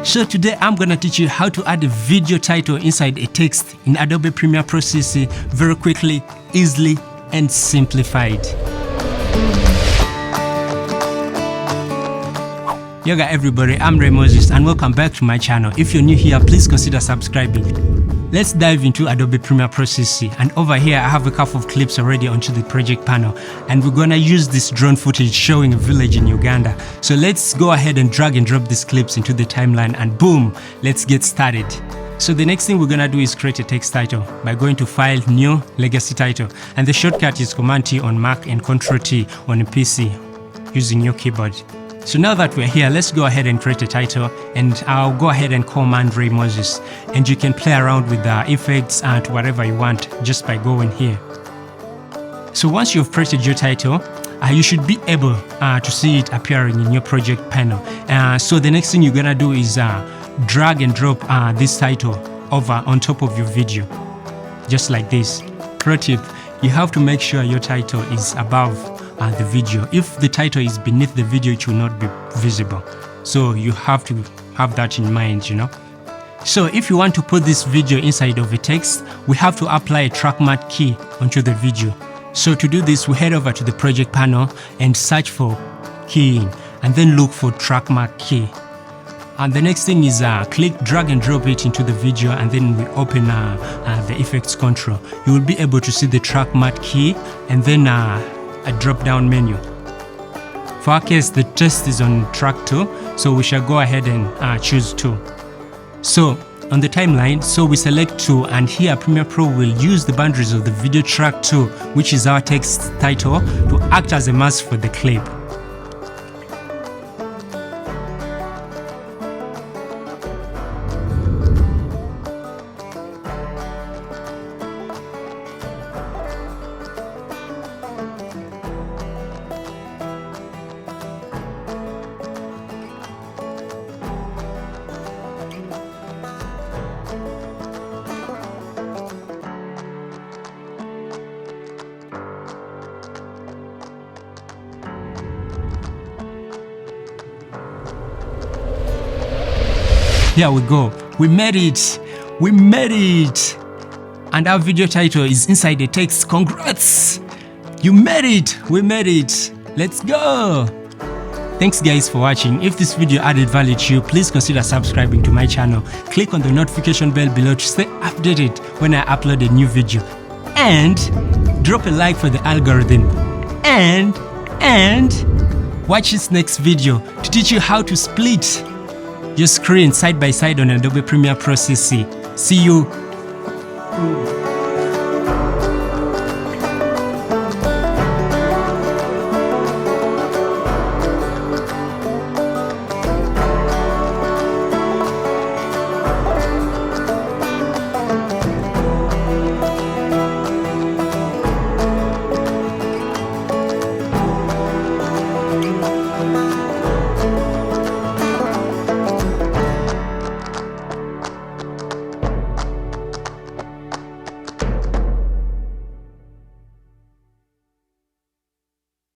So today I'm gonna teach you how to add a video title inside a text in Adobe Premiere Pro CC very quickly, easily, and simplified. Yoga everybody, I'm Ray Moses and welcome back to my channel. If you're new here, please consider subscribing. Let's dive into Adobe Premiere Pro CC, and over here I have a couple of clips already onto the project panel, and we're gonna use this drone footage showing a village in Uganda. So let's go ahead and drag and drop these clips into the timeline, and boom, let's get started. So the next thing we're gonna do is create a text title by going to File, New, Legacy Title, and the shortcut is Command T on Mac and Control T on a PC using your keyboard. So now that we're here, let's go ahead and create a title, and I'll go ahead and command Ray Moses, and you can play around with the effects and whatever you want just by going here. So once you've created your title, you should be able to see it appearing in your project panel. So the next thing you're gonna do is drag and drop this title over on top of your video, just like this. Pro tip, you have to make sure your title is above the video. If the title is beneath the video, it will not be visible. So you have to have that in mind, you know. So if you want to put this video inside of a text, we have to apply a track mark key onto the video. So to do this, we head over to the project panel and search for keying, and then look for track mark key. And the next thing is click drag and drop it into the video, and then we open the effects control. You will be able to see the track mark key and then a drop down menu. For our case, the test is on track 2, so we shall go ahead and choose 2. So on the timeline, so we select 2, and here Premiere Pro will use the boundaries of the video track 2, which is our text title, to act as a mask for the clip. Here we go. We made it. We made it. And our video title is inside the text. Congrats. You made it. We made it. Let's go. Thanks guys for watching. If this video added value to you, please consider subscribing to my channel. Click on the notification bell below to stay updated when I upload a new video. And drop a like for the algorithm. And watch this next video to teach you how to split your screen side by side on Adobe Premiere Pro CC. See you.